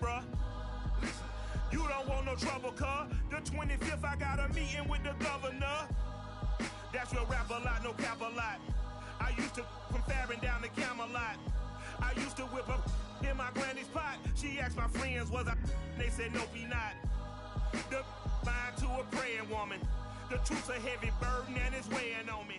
bruh. You don't want no trouble, cuz. The 25th, I got a meeting with the governor. That's real rap a lot, no cap a lot. I used to from Farron down to Camelot. I used to whip up in my granny's pot. She asked my friends, was I? They said, nope, he not. The line to a praying woman. The truth's a heavy burden and it's weighing on me.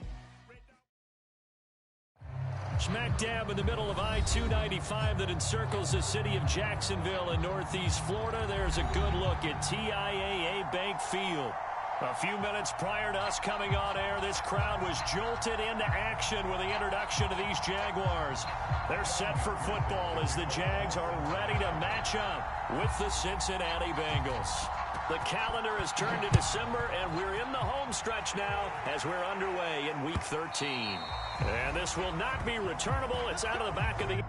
Smack dab in the middle of I-295 that encircles the city of Jacksonville in northeast Florida. There's a good look at TIAA Bank Field. A few minutes prior to us coming on air, this crowd was jolted into action with the introduction of these Jaguars. They're set for football as the Jags are ready to match up with the Cincinnati Bengals. The calendar has turned to December, and we're in the home stretch now as we're underway in Week 13. And this will not be returnable. It's out of the back of the...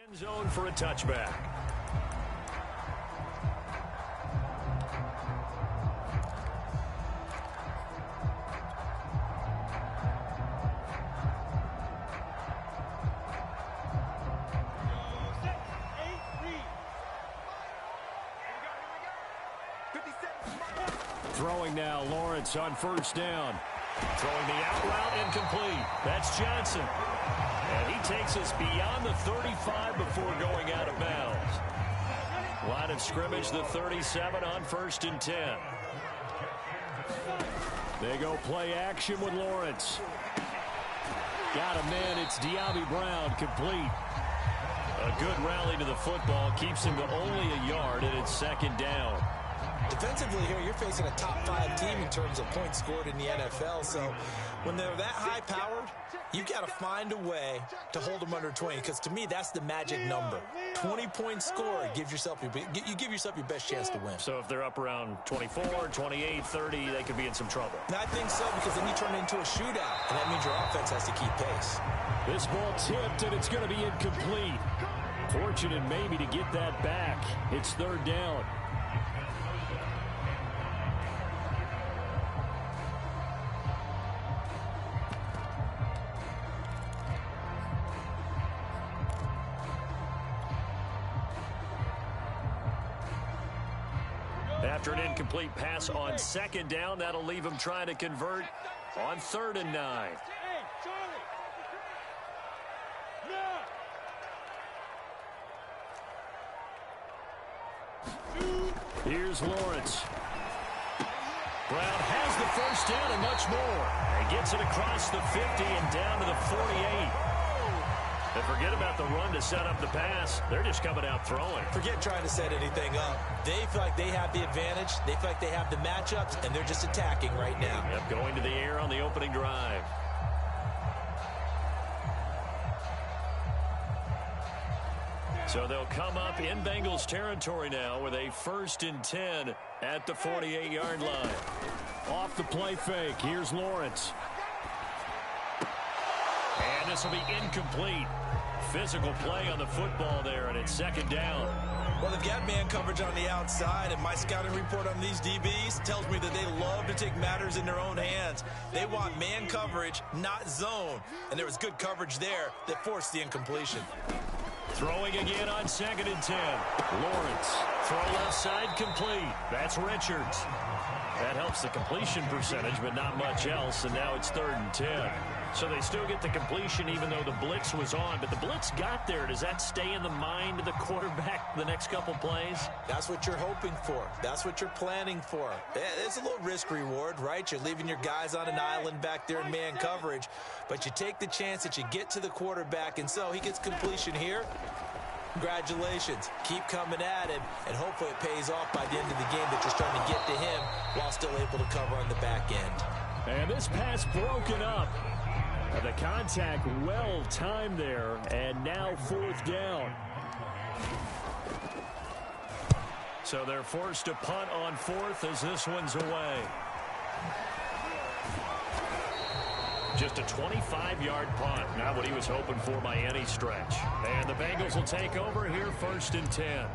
End zone for a touchback. Throwing now, Lawrence on first down. Throwing the out route incomplete. That's Johnson. And he takes us beyond the 35 before going out of bounds. Line of scrimmage, the 37 on 1st and 10. They go play action with Lawrence. Got a man, it's Diaby Brown, complete. A good rally to the football, keeps him to only a yard, and it's 2nd down. Defensively here, you're facing a top-5 team in terms of points scored in the NFL. So when they're that high-powered, you've got to find a way to hold them under 20. Because to me, that's the magic number. 20 points scored gives yourself you give yourself your best chance to win. So if they're up around 24, 28, 30, they could be in some trouble. And I think so, because then you turn it into a shootout, and that means your offense has to keep pace. This ball tipped, and it's going to be incomplete. Fortunate maybe to get that back. It's 3rd down. After an incomplete pass on 2nd down, that'll leave him trying to convert on 3rd and 9. Here's Lawrence. Brown has the first down and much more. And gets it across the 50 and down to the 48. And forget about the run to set up the pass. They're just coming out throwing. Forget trying to set anything up. They feel like they have the advantage. They feel like they have the matchups, and they're just attacking right now. Yep, going to the air on the opening drive. So they'll come up in Bengals territory now with a 1st and 10 at the 48-yard line. Off the play fake, here's Lawrence. And this will be incomplete. Physical play on the football there, and it's 2nd down. Well, they've got man coverage on the outside, and my scouting report on these DBs tells me that they love to take matters in their own hands. They want man coverage, not zone. And there was good coverage there that forced the incompletion. Throwing again on 2nd and 10. Lawrence. Throw left side complete. That's Richards. That helps the completion percentage, but not much else, and now it's 3rd and 10. So they still get the completion even though the blitz was on, but the blitz got there. Does that stay in the mind of the quarterback the next couple plays? That's what you're hoping for. That's what you're planning for. It's a little risk reward, right? You're leaving your guys on an island back there in man coverage, but you take the chance that you get to the quarterback, and so he gets completion here. Congratulations. Keep coming at him, and hopefully it pays off by the end of the game that you're starting to get to him while still able to cover on the back end. And this pass broken up. The contact well timed there, and now 4th down. So they're forced to punt on 4th as this one's away. Just a 25-yard punt. Not what he was hoping for by any stretch. And the Bengals will take over here 1st and 10.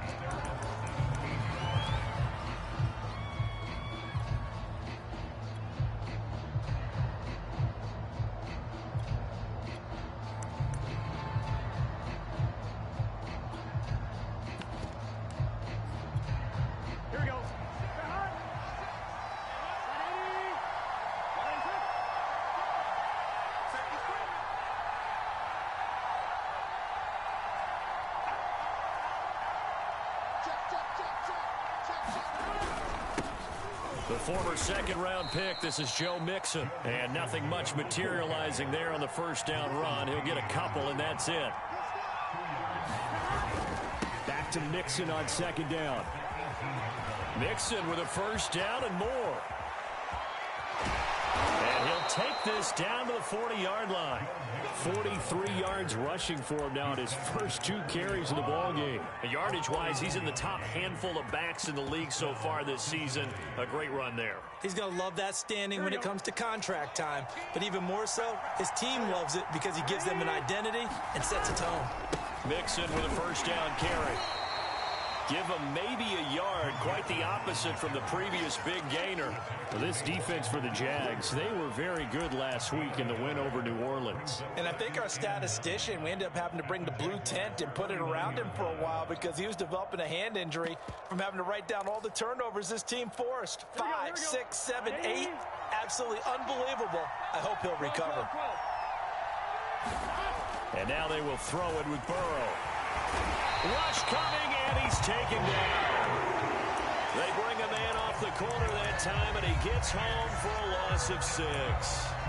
The former 2nd-round pick, this is Joe Mixon. And nothing much materializing there on the 1st down run. He'll get a couple, and that's it. Back to Mixon on 2nd down. Mixon with a 1st down and more. And he'll take this down to the 40-yard line. 43 yards rushing for him now in his first 2 carries of the ballgame. Yardage-wise, he's in the top handful of backs in the league so far this season. A great run there. He's going to love that standing when it comes to contract time. But even more so, his team loves it because he gives them an identity and sets a tone. Mixon with a 1st down carry. Give him maybe a yard, quite the opposite from the previous big gainer. Well, this defense for the Jags, they were very good last week in the win over New Orleans. And I think our statistician, we ended up having to bring the blue tent and put it around him for a while because he was developing a hand injury from having to write down all the turnovers this team forced. 5, 6, 7, 8. Absolutely unbelievable. I hope he'll recover. And now they will throw it with Burrow. Rush coming, and he's taken down. They bring a man off the corner that time, and he gets home for a loss of 6.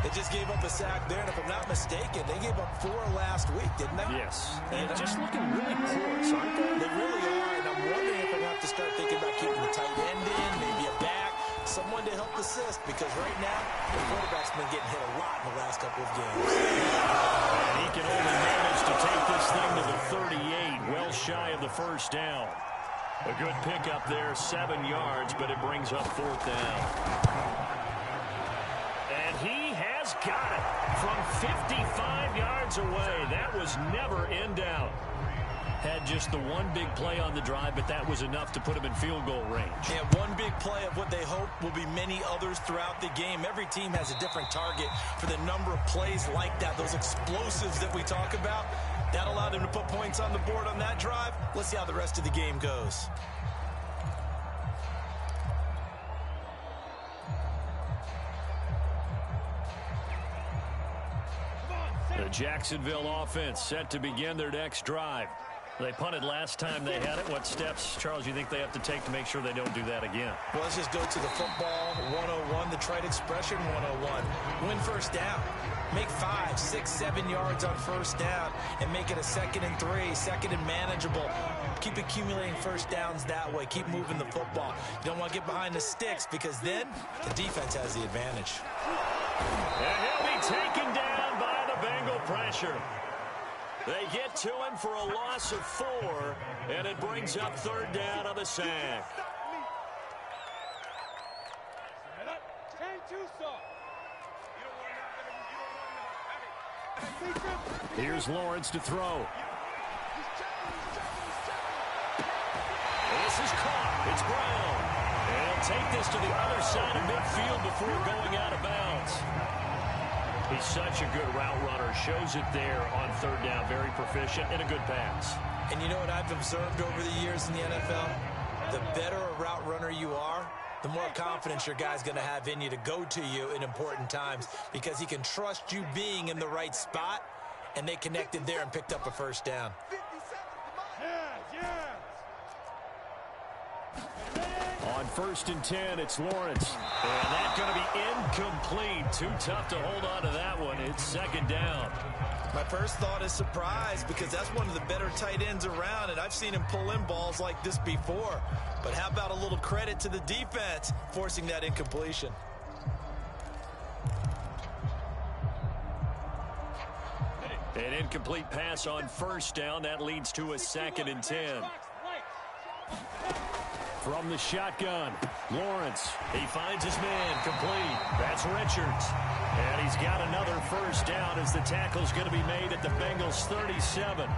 They just gave up a sack there, and if I'm not mistaken, they gave up 4 last week, didn't they? Yes. And just looking really porous, aren't they? They really are, and I'm wondering if they're going to have to start thinking about keeping the tight end in, maybe a back, someone to help assist, because right now, the quarterback's been getting hit a lot in the last couple of games. And he can only manage to take this thing to the 38, well shy of the 1st down. A good pickup there, 7 yards, but it brings up 4th down. And he has got it from 55 yards away. That was never in doubt. Had just the one big play on the drive, but that was enough to put him in field goal range. Yeah, one big play of what they hope will be many others throughout the game. Every team has a different target for the number of plays like that, those explosives that we talk about. That allowed him to put points on the board on that drive. Let's see how the rest of the game goes. The Jacksonville offense set to begin their next drive. They punted last time they had it. What steps, Charles, you think they have to take to make sure they don't do that again? Well, let's just go to the football 101, the trite expression 101. Win 1st down. Make 5, 6, 7 yards on 1st down and make it a 2nd and 3, 2nd and manageable. Keep accumulating 1st downs that way. Keep moving the football. You don't want to get behind the sticks because then the defense has the advantage. And he'll be taken down by the Bengal pressure. They get to him for a loss of 4, and it brings up 3rd down on the sack. Here's Lawrence to throw. This is caught. It's Brown. And he'll take this to the other side of midfield before going out of bounds. He's such a good route runner. Shows it there on 3rd down. Very proficient and a good pass. And you know what I've observed over the years in the NFL? The better a route runner you are, the more confidence your guy's going to have in you to go to you in important times because he can trust you being in the right spot, and they connected there and picked up a 1st down. On 1st and 10. It's Lawrence. And that's going to be incomplete. Too tough to hold on to that one. It's 2nd down. My first thought is surprise because that's one of the better tight ends around, and I've seen him pull in balls like this before. But how about a little credit to the defense forcing that incompletion? An incomplete pass on 1st down. That leads to a 2nd and 10. From the shotgun, Lawrence. He finds his man complete. That's Richards. And he's got another 1st down as the tackle's going to be made at the Bengals 37.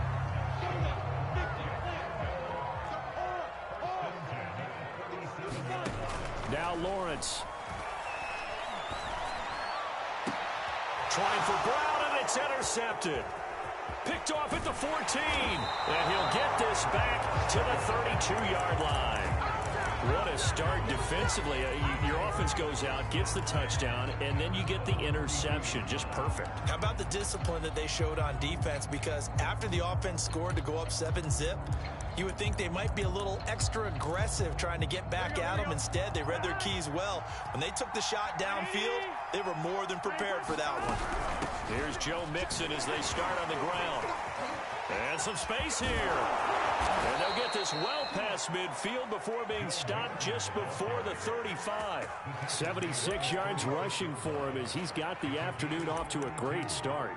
Now Lawrence. Trying for Brown, and it's intercepted. Picked off at the 14. And he'll get this back to the 32-yard line. What a start defensively. Your offense goes out, gets the touchdown, and then you get the interception. Just perfect. How about the discipline that they showed on defense? Because after the offense scored to go up 7-zip, you would think they might be a little extra aggressive trying to get back at them. Instead, they read their keys well. When they took the shot downfield, they were more than prepared for that one. Here's Joe Mixon as they start on the ground. And some space here. And they'll get this well past midfield before being stopped just before the 35. 76 yards rushing for him as he's got the afternoon off to a great start.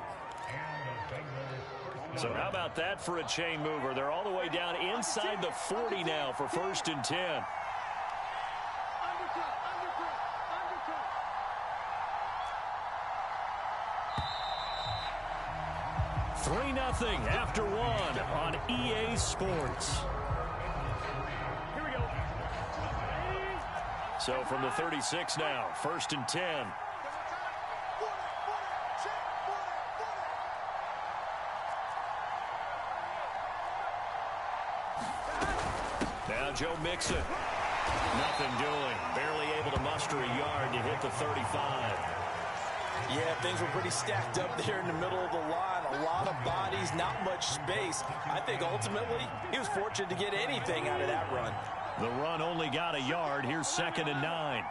So how about that for a chain mover? They're all the way down inside the 40 now for 1st and 10. 3-0 after 1 on EA Sports. Here we go. So from the 36 now, 1st and 10. Now Joe Mixon. Nothing doing. Barely able to muster a yard to hit the 35. Yeah, things were pretty stacked up there in the middle of the line. A lot of bodies, not much space. I think ultimately he was fortunate to get anything out of that run. The run only got a yard. Here's 2nd and 9.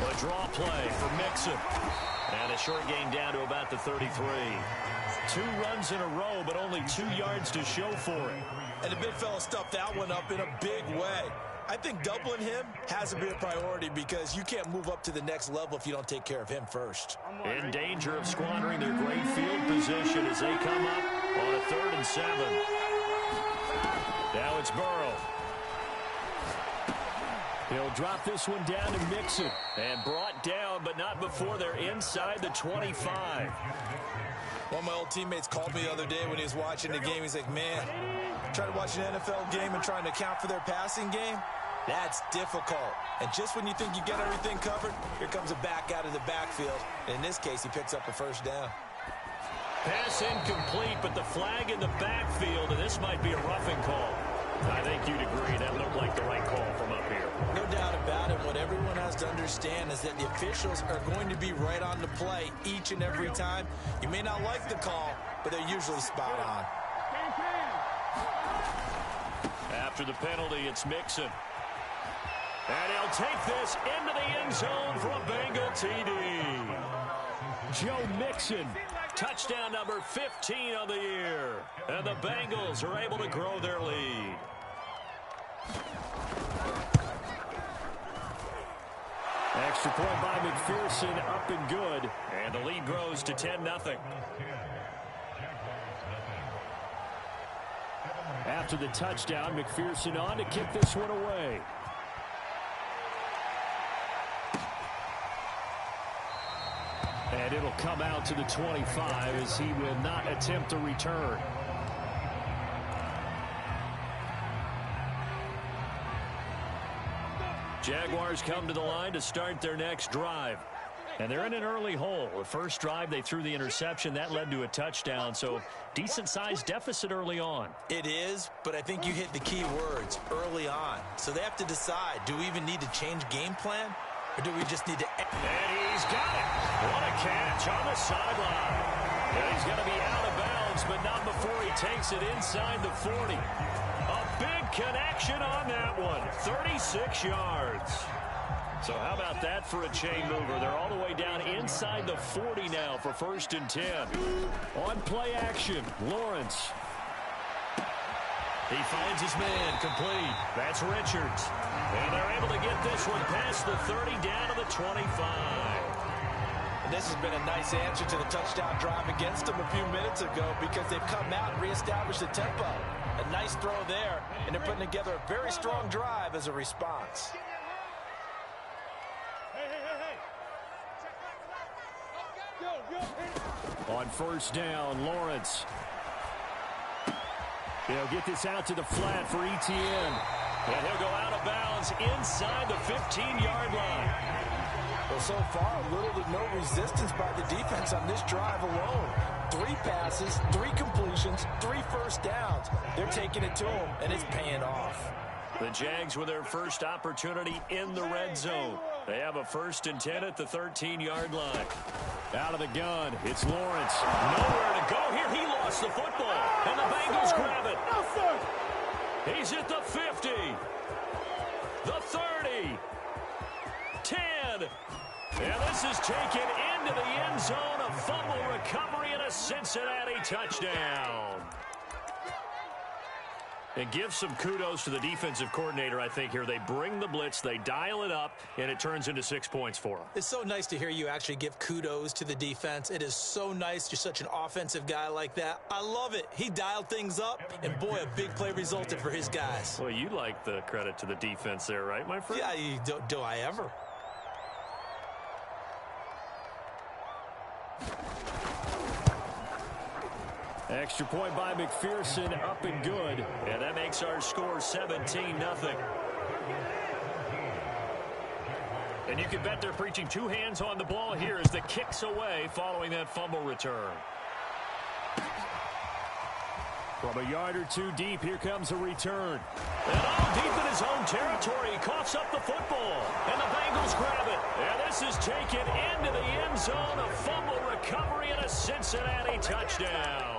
A draw play for Mixon. And a short gain down to about the 33. 2 runs in a row, but only 2 yards to show for it. And the big fella stuffed that one up in a big way. I think doubling him has to be a priority because you can't move up to the next level if you don't take care of him first. In danger of squandering their great field position as they come up on a 3rd and 7. Now it's Burrow. He'll drop this one down to Mixon. And brought down, but not before they're inside the 25. One of my old teammates called me the other day when he was watching the game. He's like, man, trying to watch an NFL game and trying to account for their passing game, that's difficult. And just when you think you get everything covered, here comes a back out of the backfield. And in this case, he picks up a 1st down. Pass incomplete, but the flag in the backfield, and this might be a roughing call. I think you'd agree that looked like the right call from up here. No doubt about it. What everyone has to understand is that the officials are going to be right on the play each and every time. You may not like the call, but they're usually spot on. After the penalty, it's Mixon. And he'll take this into the end zone for a Bengal TD. Joe Mixon, touchdown number 15 of the year. And the Bengals are able to grow their lead. Extra point by McPherson, up and good. And the lead grows to 10-0. After the touchdown, McPherson on to kick this one away. And it'll come out to the 25 as he will not attempt a return. Jaguars come to the line to start their next drive. And they're in an early hole. The first drive, they threw the interception. That led to a touchdown. So decent-sized deficit early on. It is, but I think you hit the key words, early on. So they have to decide, do we even need to change game plan? Or do we just need to... And he's got it. What a catch on the sideline. And he's going to be out of bounds but not before he takes it inside the 40. A big connection on that one. 36 yards. So how about that for a chain mover? They're all the way down inside the 40 now for 1st and 10. On play action, Lawrence. He finds his man, complete. That's Richards. And they're able to get this one past the 30 down to the 25. And this has been a nice answer to the touchdown drive against them a few minutes ago because they've come out and reestablished the tempo. A nice throw there, and they're putting together a very strong drive as a response. On 1st down, Lawrence. They'll get this out to the flat for Etienne. And he'll go out of bounds inside the 15-yard line. Well, so far, little to no resistance by the defense on this drive alone. 3 passes, 3 completions, 3 first downs. They're taking it to them, and it's paying off. The Jags with their first opportunity in the red zone. They have a 1st and 10 at the 13-yard line. Out of the gun, it's Lawrence. Nowhere to go here. He lost the football, and the Bengals grab it. He's at the 50, the 30, 10. And this is taken into the end zone. A fumble recovery and a Cincinnati touchdown. And give some kudos to the defensive coordinator, I think, here. They bring the blitz, they dial it up, and it turns into 6 points for them. It's so nice to hear you actually give kudos to the defense. It is so nice. You're such an offensive guy like that. I love it. He dialed things up, and boy, a big play resulted for his guys. Well, you like the credit to the defense there, right, my friend? Yeah, do I ever? Extra point by McPherson, up and good. And that makes our score 17-0. And you can bet they're preaching 2 hands on the ball here as the kick's away following that fumble return. From a yard or 2 deep, here comes a return. And all deep in his own territory, he coughs up the football. And the Bengals grab it. And this is taken into the end zone. A fumble recovery and a Cincinnati touchdown.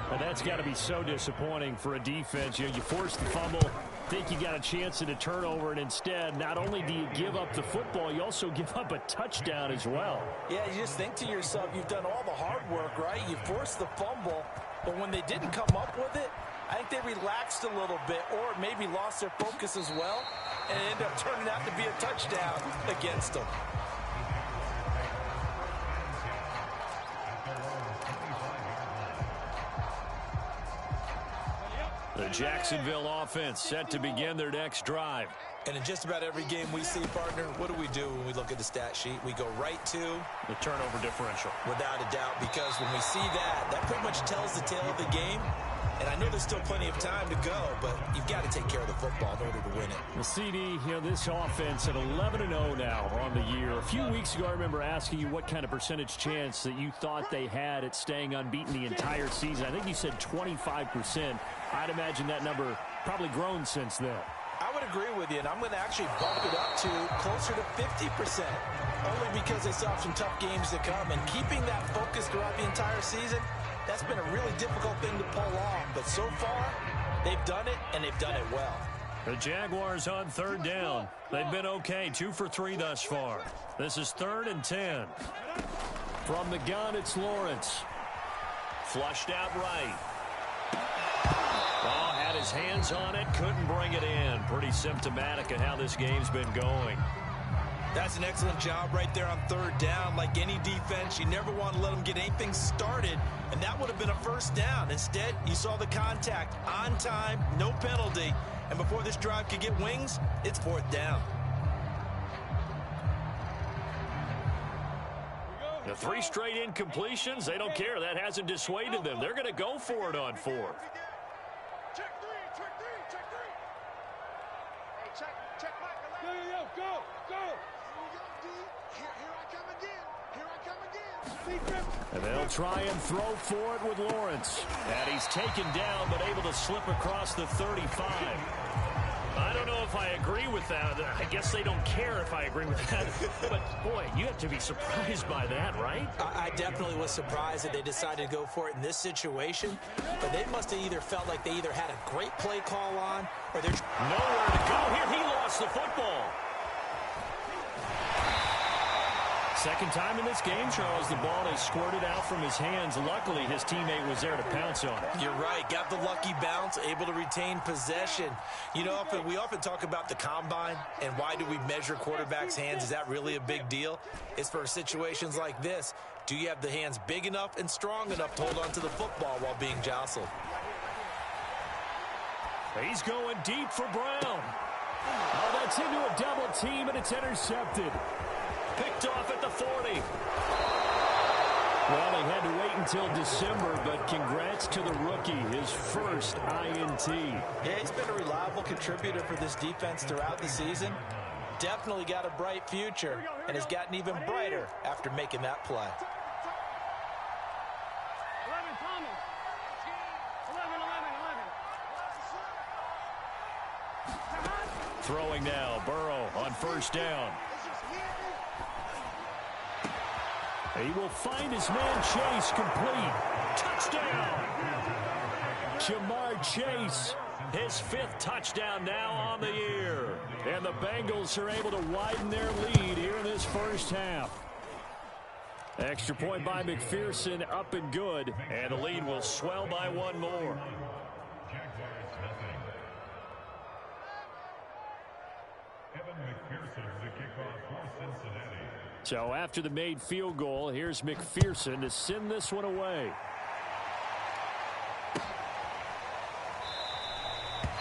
And that's got to be so disappointing for a defense. You force the fumble, think you got a chance at a turnover, and instead, not only do you give up the football, you also give up a touchdown as well. Yeah, you just think to yourself, you've done all the hard work, right? You forced the fumble, but when they didn't come up with it, I think they relaxed a little bit or maybe lost their focus as well, and it ended up turning out to be a touchdown against them. The Jacksonville offense set to begin their next drive. And in just about every game we see, partner, what do we do when we look at the stat sheet? We go right to the turnover differential. Without a doubt, because when we see that, that pretty much tells the tale of the game. And I know there's still plenty of time to go, but you've got to take care of the football in order to win it. Well, CD, this offense at 11-0 now on the year. A few weeks ago, I remember asking you what kind of percentage chance that you thought they had at staying unbeaten the entire season. I think you said 25%. I'd imagine that number probably grown since then. I would agree with you, and I'm going to actually bump it up to closer to 50%, only because they still have some tough games to come. And keeping that focus throughout the entire season, that's been a really difficult thing to pull off. But so far, they've done it, and they've done it well. The Jaguars on 3rd down. They've been okay, 2 for 3 thus far. This is 3rd and 10. From the gun, it's Lawrence. Flushed out right. Oh, had his hands on it, couldn't bring it in. Pretty symptomatic of how this game's been going. That's an excellent job right there on 3rd down. Like any defense, you never want to let them get anything started, and that would have been a 1st down. Instead, you saw the contact on time, no penalty, and before this drive could get wings, it's 4th down. The 3 straight incompletions, they don't care. That hasn't dissuaded them. They're going to go for it on 4th. And they'll try and throw for it with Lawrence. And he's taken down, but able to slip across the 35. I don't know if I agree with that. I guess they don't care if I agree with that. But, boy, you have to be surprised by that, right? I definitely was surprised that they decided to go for it in this situation. But they must have either felt like they either had a great play call on or they're nowhere to go here. He lost the football. Second time in this game, Charles, the ball has squirted out from his hands. Luckily, his teammate was there to pounce on it. You're right. Got the lucky bounce, able to retain possession. You know, we often talk about the combine and why do we measure quarterbacks' hands? Is that really a big deal? It's for situations like this. Do you have the hands big enough and strong enough to hold on to the football while being jostled? He's going deep for Brown. Oh, that's into a double team, and it's intercepted. Picked off at the 40. Well, they had to wait until December, but congrats to the rookie, his first INT. Yeah, he's been a reliable contributor for this defense throughout the season. Definitely got a bright future and has gotten even brighter after making that play. Throwing now, Burrow on first down. He will find his man Chase complete. Touchdown! Jamar Chase, his 5th touchdown now on the year. And the Bengals are able to widen their lead here in this first half. Extra point by McPherson, up and good. And the lead will swell by one more. So after the made field goal, here's McPherson to send this one away.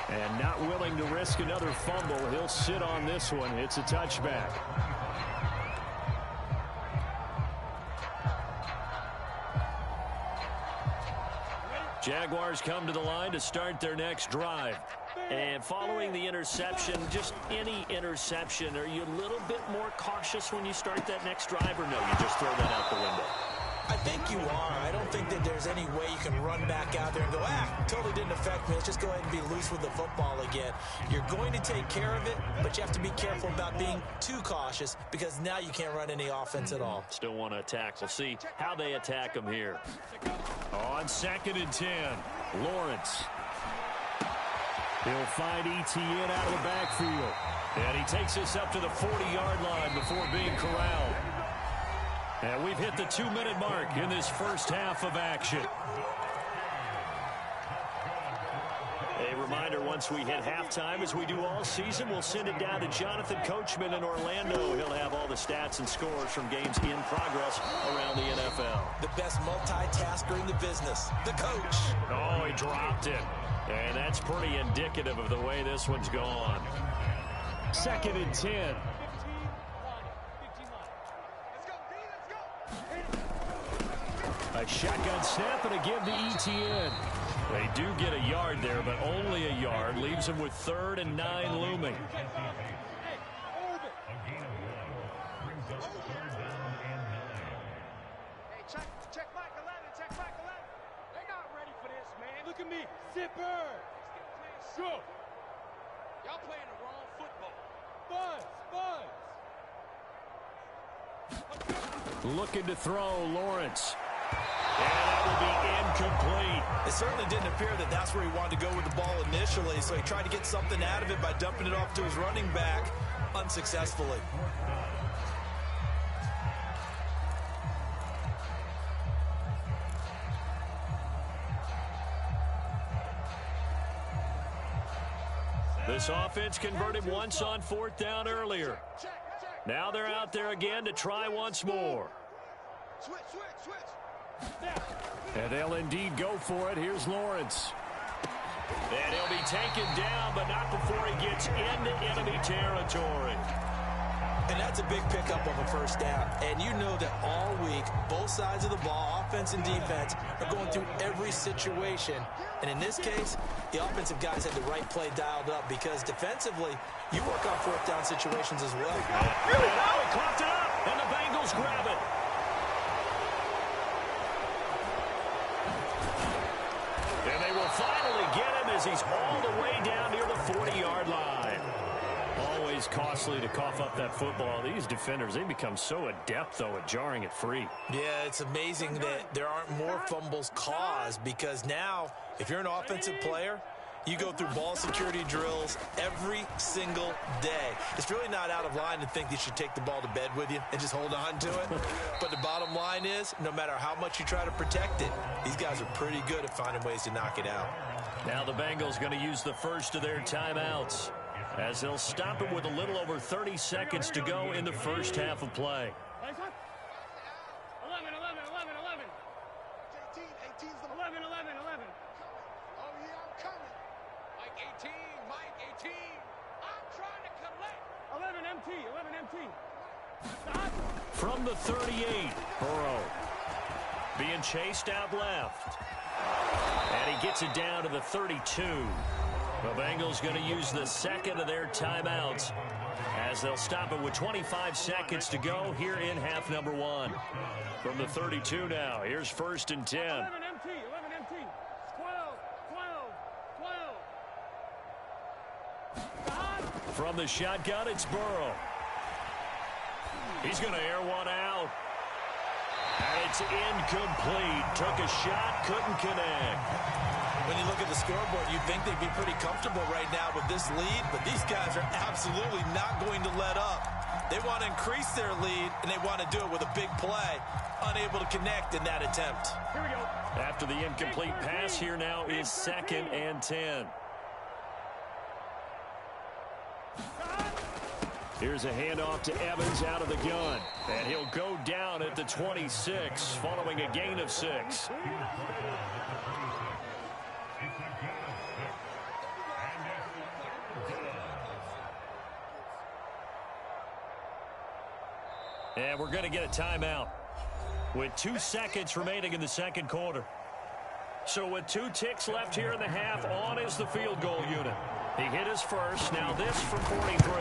And not willing to risk another fumble, he'll sit on this one. It's a touchback. Jaguars come to the line to start their next drive. And following the interception, just any interception, are you a little bit more cautious when you start that next drive, or no, you just throw that out the window? I think you are. I don't think that there's any way you can run back out there and go, totally didn't affect me. Let's just go ahead and be loose with the football again. You're going to take care of it, but you have to be careful about being too cautious because now you can't run any offense at all. Still want to attack. We'll see how they attack them here. On 2nd and 10, Lawrence. He'll find Etienne out of the backfield. And he takes us up to the 40-yard line before being corralled. And we've hit the 2-minute mark in this first half of action. A reminder, once we hit halftime, as we do all season, we'll send it down to Jonathan Coachman in Orlando. He'll have all the stats and scores from games in progress around the NFL. The best multitasker in the business, the coach. Oh, he dropped it. And that's pretty indicative of the way this one's gone. 2nd and 10. A shotgun snap and a give to Etienne. They do get a yard there, but only a yard. Leaves them with 3rd and 9 looming. Check Mike 11, check Mike 11. They're not ready for this, man. Look at me. Zipper. Go. Y'all playing the wrong football. Buzz. Looking to throw, Lawrence. And that will be incomplete. It certainly didn't appear that that's where he wanted to go with the ball initially, so he tried to get something out of it by dumping it off to his running back unsuccessfully. This offense converted once on 4th down earlier. Now they're out there again to try once more. Switch. And they'll indeed go for it. Here's Lawrence. And he'll be taken down, but not before he gets into enemy territory. And that's a big pickup of a first down. And you know that all week, both sides of the ball, offense and defense, are going through every situation. And in this case, the offensive guys had the right play dialed up because defensively, you work on 4th down situations as well. Now he caught it up, and the Bengals grab it. And they will finally get him as he's all the way down near the 40-yard line. always costly to cough up that football. These defenders, they become so adept, though, at jarring it free. Yeah, it's amazing that there aren't more fumbles caused, because now, if you're an offensive player, you go through ball security drills every single day. It's really not out of line to think you should take the ball to bed with you and just hold on to it. But the bottom line is, no matter how much you try to protect it, these guys are pretty good at finding ways to knock it out. Now the Bengals going to use the first of their timeouts, as they'll stop it with a little over 30 seconds to go in the first half of play. 11, 11, 11, 11. 18, 18's the 11, 11, 11. Oh, yeah, I'm coming. Mike 18, Mike 18. I'm trying to collect. 11 MT, 11 MT. Stop. From the 38, Burrow being chased out left. And he gets it down to the 32. The Bengals going to use the second of their timeouts, as they'll stop it with 25 seconds to go here in half number one. From the 32 now, here's first and 10. 11 MT, 11 MT. 12, 12, 12. Stop. From the shotgun, it's Burrow. He's going to air one out. And it's incomplete. Took a shot, couldn't connect. When you look at the scoreboard, you'd think they'd be pretty comfortable right now with this lead, but these guys are absolutely not going to let up. They want to increase their lead, and they want to do it with a big play. Unable to connect in that attempt. Here we go. After the incomplete pass, here now is second and 10. Here's a handoff to Evans out of the gun. And he'll go down at the 26 following a gain of 6. And we're going to get a timeout with 2 seconds remaining in the second quarter. So with 2 ticks left here in the half, on is the field goal unit. He hit his first. Now this from 43.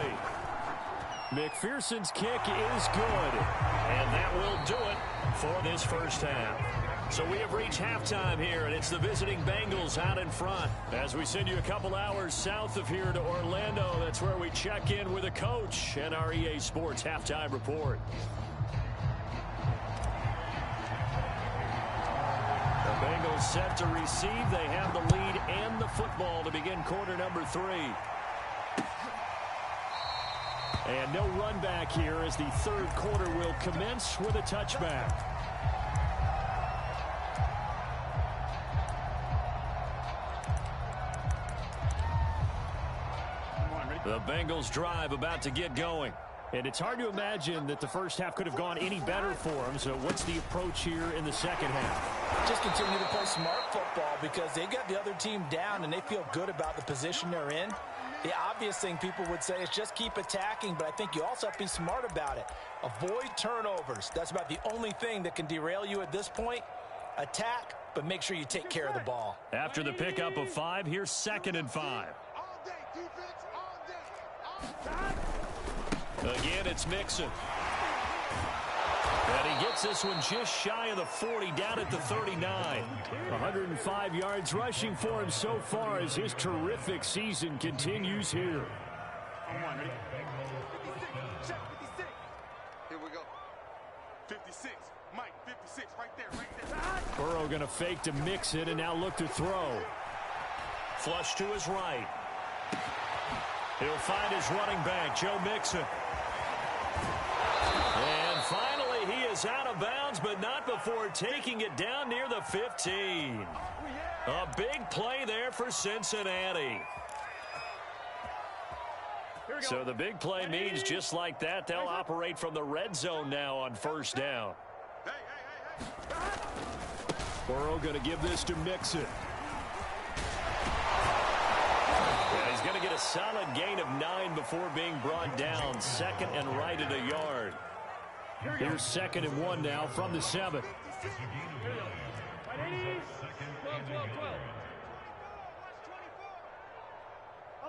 McPherson's kick is good. And that will do it for this first half. So we have reached halftime here, and it's the visiting Bengals out in front. As we send you a couple hours south of here to Orlando, that's where we check in with a coach and our EA Sports halftime report. The Bengals set to receive. They have the lead and the football to begin quarter number 3. And no run back here as the third quarter will commence with a touchback. The Bengals drive about to get going. And it's hard to imagine that the first half could have gone any better for them. So what's the approach here in the second half? Just continue to play smart football, because they got the other team down and they feel good about the position they're in. The obvious thing people would say is just keep attacking, but I think you also have to be smart about it. Avoid turnovers. That's about the only thing that can derail you at this point. Attack, but make sure you take care of the ball. After the pickup of 5, here's second and 5. All day, defense, all day. Again, it's Mixon. And he gets this one just shy of the 40, down at the 39. 105 yards rushing for him so far as his terrific season continues here. On 1, ready? 56, check 56. Here we go. 56, Mike, 56, right there. Burrow going to fake to mix it and now look to throw. Flush to his right. He'll find his running back, Joe Mixon. And finally, he is out of bounds, but not before taking it down near the 15. A big play there for Cincinnati. So the big play means just like that, they'll operate from the red zone now on first down. Burrow going to give this to Mixon. And he's going to get a solid gain of 9 before being brought down. Second and right at a yard. Here's second and 1 now from the 7. 12, 12, 12.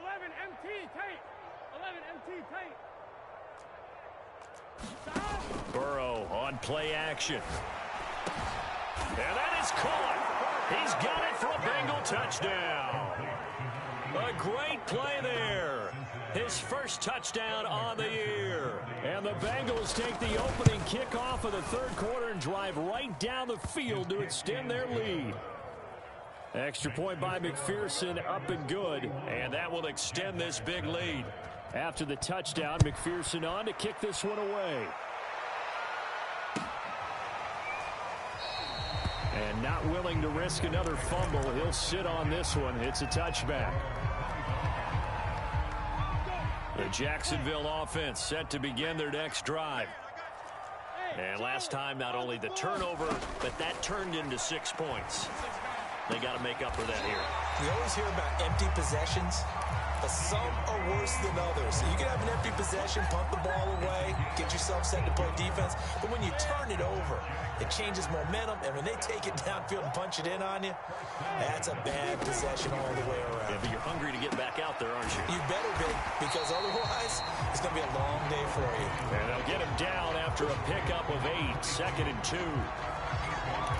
11 MT tape. 11 MT tape. Stop. Burrow on play action. And that is caught. He's got it for a Bengal touchdown. A great play there. his first touchdown on the year. And the Bengals take the opening kickoff of the third quarter and drive right down the field to extend their lead. Extra point by McPherson, up and good, and that will extend this big lead. After the touchdown, McPherson on to kick this one away. And not willing to risk another fumble, he'll sit on this one. It's a touchback. The Jacksonville offense set to begin their next drive. And last time, not only the turnover, but that turned into 6 points. They got to make up for that here. We always hear about empty possessions, but some are worse than others. You can have an empty possession, punt the ball away, get yourself set to play defense, but when you turn it over, it changes momentum, and when they take it downfield and punch it in on you, that's a bad possession all the way around. Yeah, but you're hungry to get back out there, aren't you? You better be, because otherwise, it's going to be a long day for you. And they'll get him down after a pickup of 8, 2nd and 2.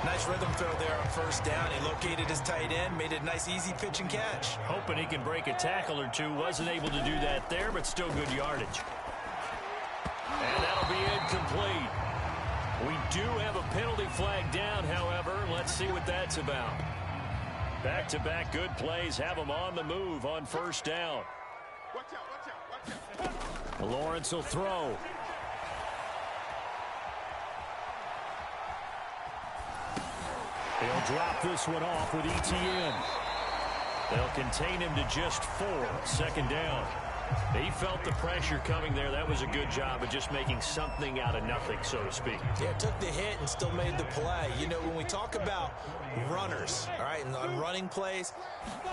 Nice rhythm throw there on first down. He located his tight end, made it a nice, easy pitch and catch. Hoping he can break a tackle or two. Wasn't able to do that there, but still good yardage. And that'll be incomplete. We do have a penalty flag down, however. Let's see what that's about. Back-to-back good plays have them on the move on first down. Lawrence will throw. He'll drop this one off with ETN. They'll contain him to just 4, 2nd down. He felt the pressure coming there. That was a good job of just making something out of nothing, so to speak. Yeah, took the hit and still made the play. You know, when we talk about runners, all right, and on running plays,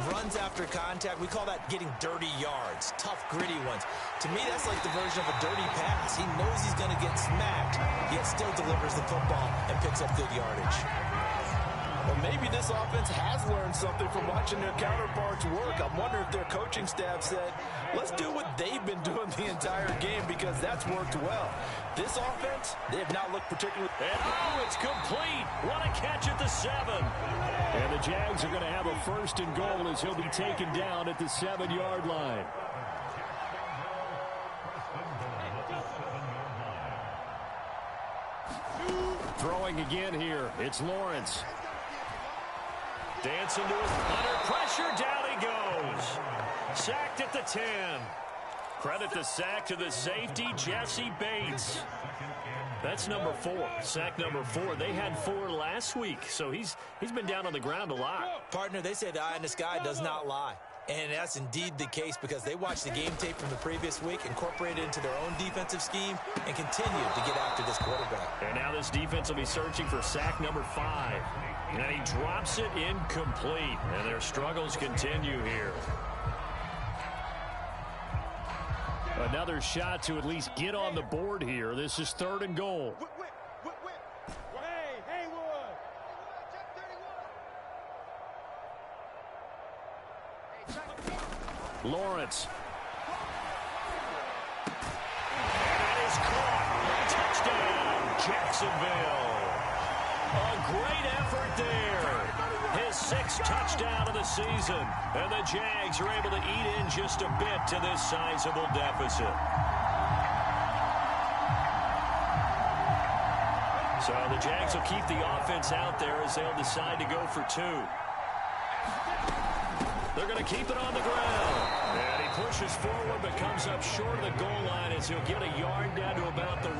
runs after contact, we call that getting dirty yards, tough, gritty ones. To me, that's like the version of a dirty pass. He knows he's going to get smacked, yet still delivers the football and picks up good yardage. Well, maybe this offense has learned something from watching their counterparts work. I'm wondering if their coaching staff said, let's do what they've been doing the entire game, because that's worked well. This offense, they have not looked particularly... And it's complete. What a catch at the 7. And the Jags are going to have a 1st and goal as he'll be taken down at the 7-yard line. Throwing again here. It's Lawrence. Dancing to it. Under pressure. Down he goes. Sacked at the 10. Credit the sack to the safety, Jesse Bates. That's number 4. Sack number 4. They had 4 last week, so he's been down on the ground a lot. Partner, they say the eye in the sky does not lie. And that's indeed the case, because they watched the game tape from the previous week, incorporated it into their own defensive scheme, and continued to get after this quarterback. And now this defense will be searching for sack number 5. And he drops it incomplete. And their struggles continue here. Another shot to at least get on the board here. This is 3rd and goal. Lawrence. That is caught. Touchdown, Jacksonville. A great effort there. His 6th touchdown of the season. And the Jags are able to eat in just a bit to this sizable deficit. So the Jags will keep the offense out there as they'll decide to go for 2. They're going to keep it on the ground. And he pushes forward but comes up short of the goal line as he'll get a yard down to about the 1.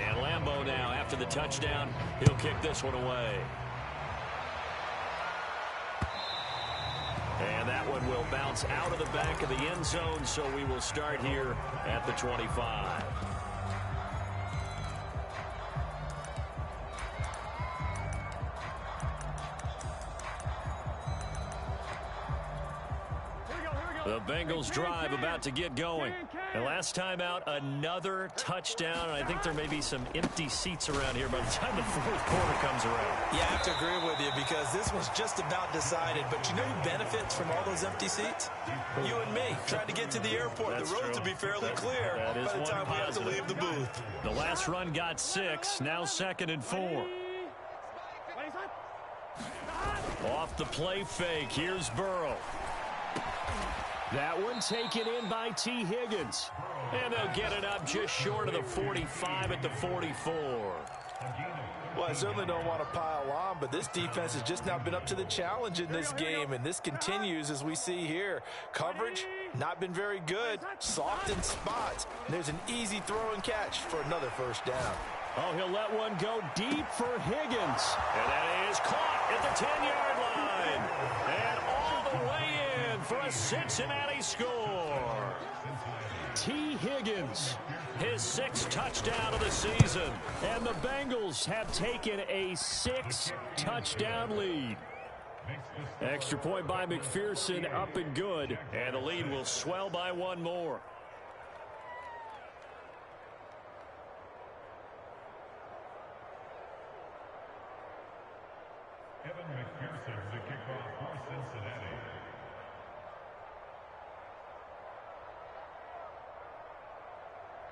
And Lambeau now, after the touchdown, he'll kick this one away. And that one will bounce out of the back of the end zone, so we will start here at the 25. The Bengals drive about to get going. And last time out, another touchdown. And I think there may be some empty seats around here by the time the 4th quarter comes around. Yeah, I have to agree with you, because this was just about decided. But you know who benefits from all those empty seats? You and me, trying to get to the airport. That's the roads will be fairly clear by the time we have to leave the booth. The last run got 6, now 2nd and 4. Off the play fake, here's Burrow. That one taken in by T. Higgins. And they'll get it up just short of the 45 at the 44. Well, I certainly don't want to pile on, but this defense has just not been up to the challenge in this game, and this continues as we see here. Coverage, not been very good, soft in spots. There's an easy throw and catch for another first down. Oh, he'll let one go deep for Higgins. And that is caught at the 10-yard line. And all the way in for a Cincinnati score. T. Higgins, his 6th touchdown of the season. And the Bengals have taken a 6-touchdown lead. Extra point by McPherson, up and good. And the lead will swell by one more. McPherson, the kickoff for Cincinnati.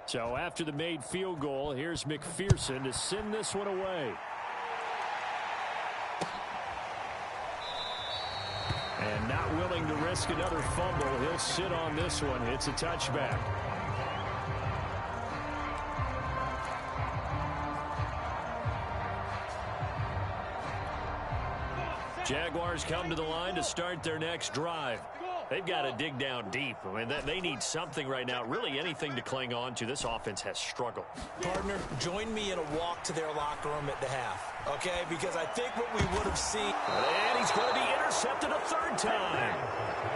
So after the made field goal, here's McPherson to send this one away. And not willing to risk another fumble, he'll sit on this one. It's a touchback. Jaguars come to the line to start their next drive. They've got to dig down deep. I mean, they need something right now, really anything to cling on to. This offense has struggled. Partner, join me in a walk to their locker room at the half, okay? Because I think what we would have seen... And he's going to be intercepted a third time.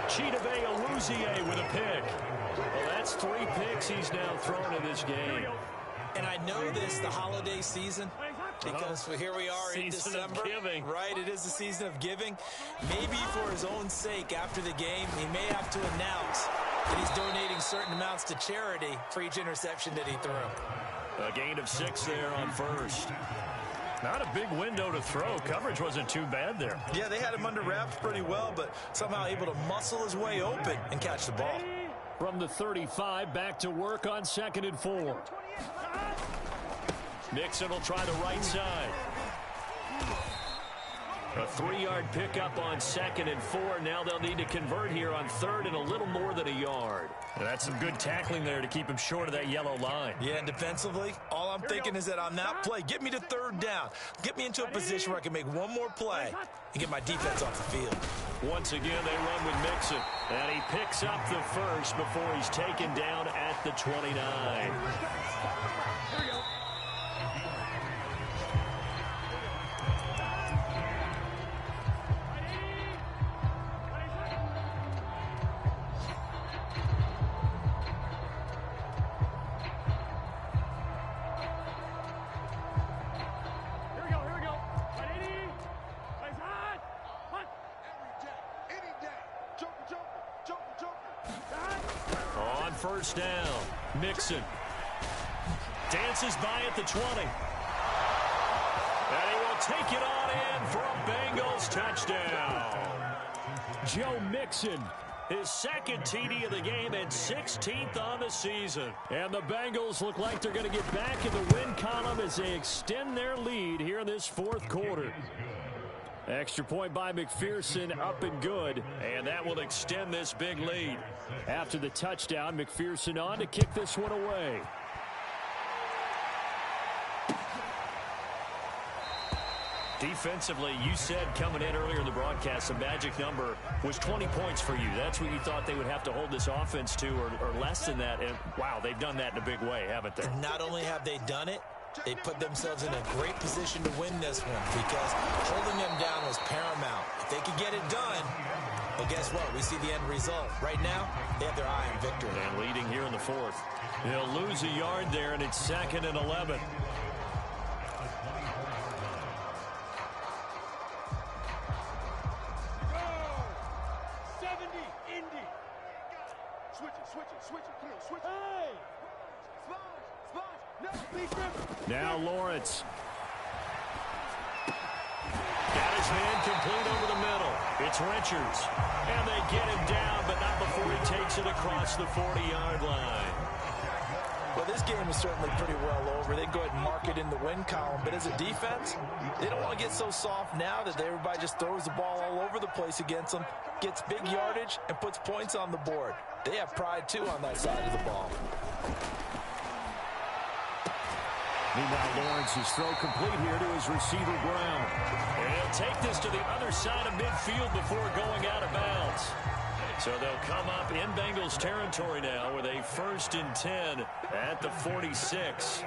Chidobe Awuzie with a pick. Well, that's 3 picks he's now thrown in this game. And I know this, the holiday season, because here we are in December, right? It is the season of giving. Maybe for his own sake, after the game, he may have to announce that he's donating certain amounts to charity for each interception that he threw. A gain of 6 there on first. Not a big window to throw. Coverage wasn't too bad there. Yeah, they had him under wraps pretty well, but somehow able to muscle his way open and catch the ball. From the 35, back to work on 2nd and 4. Nixon will try the right side. A 3-yard pickup on 2nd and 4. Now they'll need to convert here on 3rd and a little more than a yard. And that's some good tackling there to keep him short of that yellow line. Yeah, and defensively, all I'm thinking is that on that play, get me to 3rd down. Get me into a position where I can make one more play and get my defense off the field. Once again, they run with Mixon. And he picks up the first before he's taken down at the 29. Here we go. First down. Mixon dances by at the 20. And he will take it on in for a Bengals touchdown. Joe Mixon, his 2nd TD of the game and 16th on the season. And the Bengals look like they're going to get back in the win column as they extend their lead here in this 4th quarter. Extra point by McPherson, up and good, and that will extend this big lead. After the touchdown, McPherson on to kick this one away. Defensively, you said coming in earlier in the broadcast, the magic number was 20 points for you. That's what you thought they would have to hold this offense to, or less than that. And, wow, they've done that in a big way, haven't they? And not only have they done it, they put themselves in a great position to win this one because holding them down was paramount. If they could get it done, well, guess what? We see the end result. Right now, they have their eye on victory. And leading here in the 4th. They'll lose a yard there, and it's 2nd and 11. Now Lawrence. Got his man complete over the middle. It's Richards. And they get him down, but not before he takes it across the 40-yard line. Well, this game is certainly pretty well over. They can go ahead and mark it in the win column. But as a defense, they don't want to get so soft now that everybody just throws the ball all over the place against them, gets big yardage, and puts points on the board. They have pride, too, on that side of the ball. Meanwhile, Lawrence's throw complete here to his receiver, Brown. And he'll take this to the other side of midfield before going out of bounds. So they'll come up in Bengals territory now with a 1st and 10 at the 46.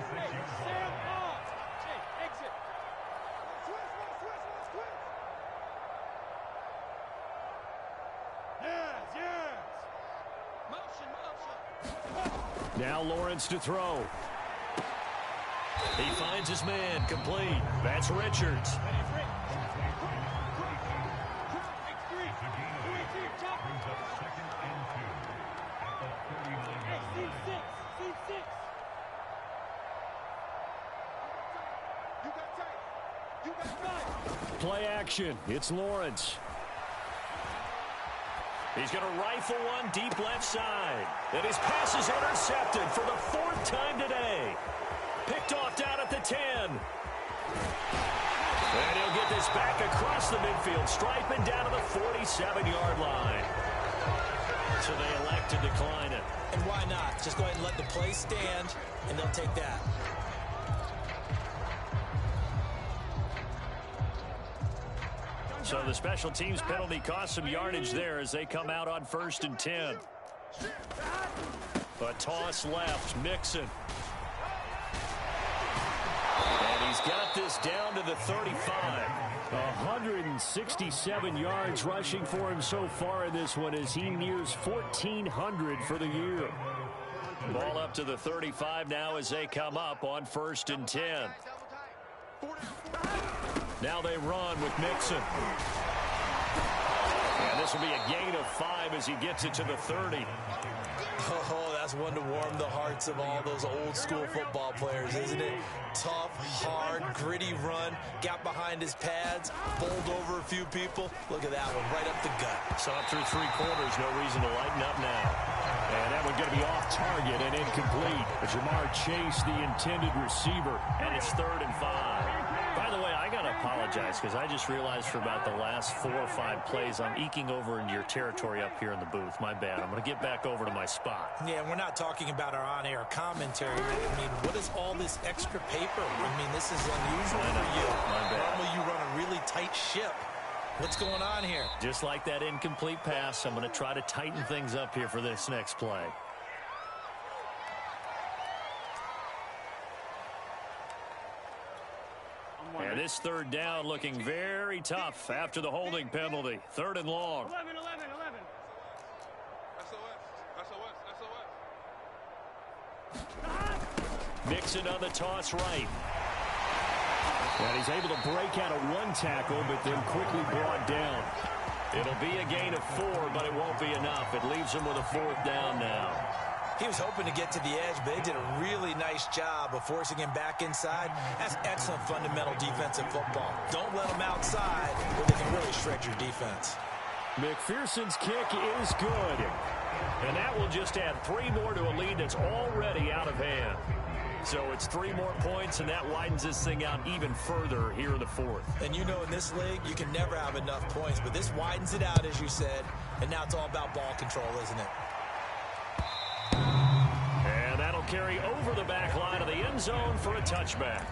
Now Lawrence to throw. He finds his man, complete. That's Richards. Play action. It's Lawrence. He's going to rifle one deep left side. And his pass is intercepted for the 4th time today. Picked off down at the 10. And he'll get this back across the midfield stripe and down to the 47-yard line. So they elect to decline it. And why not? Just go ahead and let the play stand, and they'll take that. So the special teams penalty cost some yardage there as they come out on 1st and 10. A toss left, Mixon. And he's got this down to the 35. 167 yards rushing for him so far in this one as he nears 1,400 for the year. Ball up to the 35 now as they come up on 1st and 10. Now they run with Mixon. And this will be a gain of 5 as he gets it to the 30. Oh, that's one to warm the hearts of all those old school football players, isn't it? Tough, hard, gritty run. Got behind his pads, bowled over a few people. Look at that one, right up the gut. So up through 3 quarters, no reason to lighten up now. And that one going to be off target and incomplete. But Jamar Chase, the intended receiver, and it's 3rd and 5. By the way, I got to apologize because I just realized for about the last 4 or 5 plays, I'm eking over into your territory up here in the booth. My bad. I'm going to get back over to my spot. Yeah, we're not talking about our on-air commentary. I mean, what is all this extra paper? I mean, this is unusual for you. My bad. Normally you run a really tight ship. What's going on here? Just like that incomplete pass, I'm going to try to tighten things up here for this next play. And this 3rd down looking very tough after the holding penalty. 3rd and long. 11. Mixon on the toss right. And he's able to break out of 1 tackle, but then quickly brought down. It'll be a gain of 4, but it won't be enough. It leaves him with a 4th down now. He was hoping to get to the edge, but they did a really nice job of forcing him back inside. That's excellent fundamental defensive football. Don't let him outside where they can really shred your defense. McPherson's kick is good. And that will just add 3 more to a lead that's already out of hand. So it's 3 more points, and that widens this thing out even further here in the 4th. And you know in this league, you can never have enough points, but this widens it out, as you said, and now it's all about ball control, isn't it? And that'll carry over the back line of the end zone for a touchback.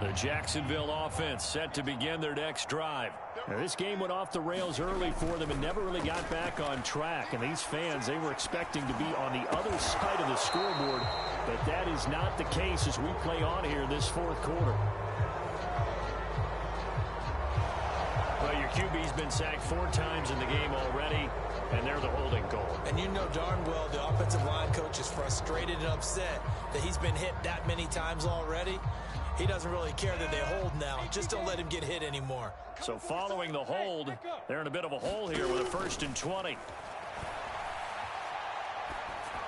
The Jacksonville offense set to begin their next drive. Now, this game went off the rails early for them and never really got back on track. And these fans, they were expecting to be on the other side of the scoreboard. But that is not the case as we play on here in this 4th quarter. Well, your QB's been sacked 4 times in the game already, and they're the holding goal. And you know darn well the offensive line coach is frustrated and upset that he's been hit that many times already. He doesn't really care that they hold now. Just don't let him get hit anymore. So following the hold, they're in a bit of a hole here with a 1st and 20. They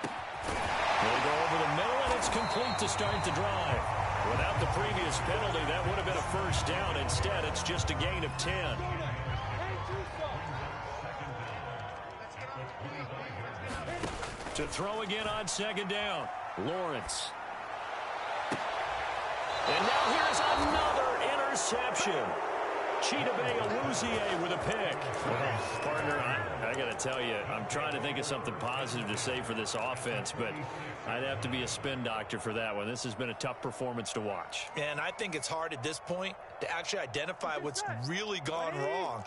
go over the middle, and it's complete to start the drive. Without the previous penalty, that would have been a 1st down. Instead, it's just a gain of 10. To throw again on second down. Lawrence. And now here's another interception. Chidobe Awuzie with a pick. Well, partner, I got to tell you, I'm trying to think of something positive to say for this offense, but I'd have to be a spin doctor for that one. This has been a tough performance to watch. And I think it's hard at this point to actually identify what's really gone wrong.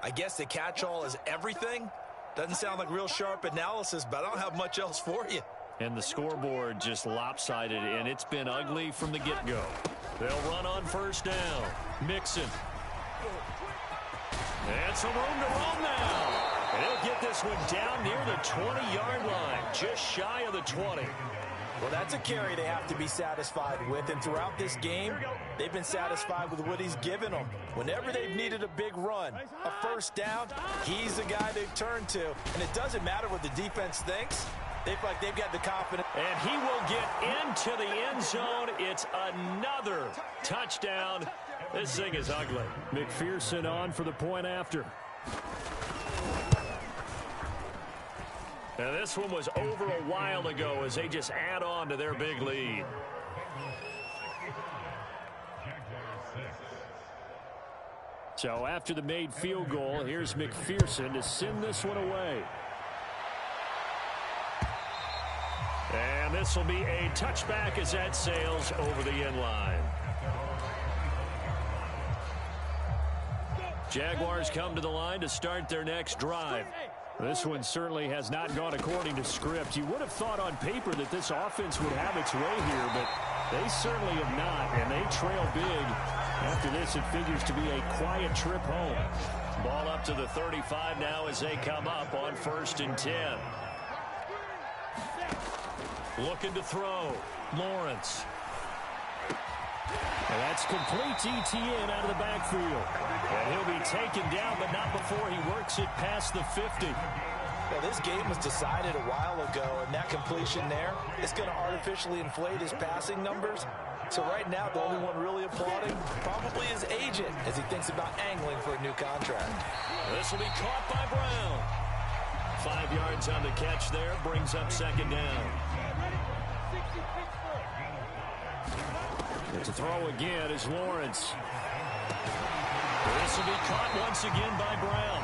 I guess the catch-all is everything. Doesn't sound like real sharp analysis, but I don't have much else for you. And the scoreboard just lopsided, and it's been ugly from the get-go. They'll run on first down. Mixon. And some room to roam now. And he'll get this one down near the 20-yard line, just shy of the 20. Well, that's a carry they have to be satisfied with, and throughout this game, they've been satisfied with what he's given them. Whenever they've needed a big run, a first down, he's the guy they've turned to. And it doesn't matter what the defense thinks. They feel like they've got the confidence. And he will get into the end zone. It's another touchdown. This thing is ugly. McPherson on for the point after. Now this one was over a while ago as they just add on to their big lead. So after the made field goal, here's McPherson to send this one away. And this will be a touchback as that sails over the end line. Jaguars come to the line to start their next drive. This one certainly has not gone according to script. You would have thought on paper that this offense would have its way here, but they certainly have not, and they trail big. After this, it figures to be a quiet trip home. Ball up to the 35 now as they come up on 1st and 10. Looking to throw. Lawrence. And that's complete to Etienne out of the backfield. And he'll be taken down, but not before he works it past the 50. Well, this game was decided a while ago, and that completion there is going to artificially inflate his passing numbers. So right now, the only one really applauding probably his agent as he thinks about angling for a new contract. This will be caught by Brown. 5 yards on the catch there, brings up second down. To throw again is Lawrence. This will be caught once again by Brown.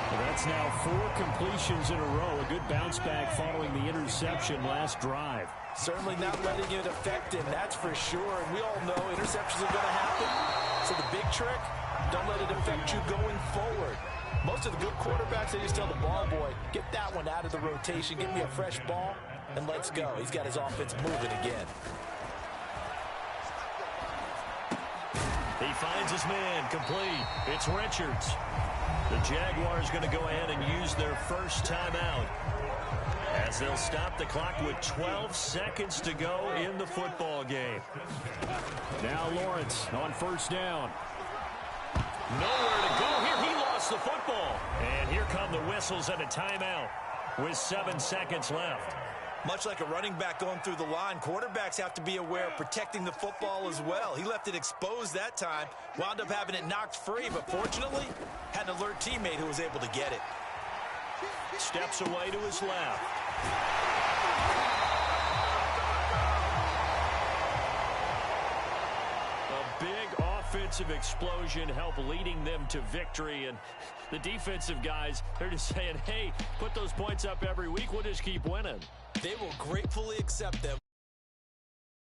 Well, that's now 4 completions in a row. A good bounce back following the interception last drive. Certainly not letting it affect him, that's for sure. And we all know interceptions are going to happen. So the big trick, don't let it affect you going forward. Most of the good quarterbacks, they just tell the ball boy, get that one out of the rotation, give me a fresh ball, and let's go. He's got his offense moving again. He finds his man, complete. It's Richards. The Jaguars going to go ahead and use their first timeout as they'll stop the clock with 12 seconds to go in the football game. Now Lawrence on first down. Nowhere to go here. He lost the football. And here come the whistles and a timeout with 7 seconds left. Much like a running back going through the line, quarterbacks have to be aware of protecting the football as well. He left it exposed that time, wound up having it knocked free, but fortunately, had an alert teammate who was able to get it. Steps away to his left. A big offensive explosion helped leading them to victory, and the defensive guys, they're just saying, hey, put those points up every week, we'll just keep winning. They will gratefully accept them.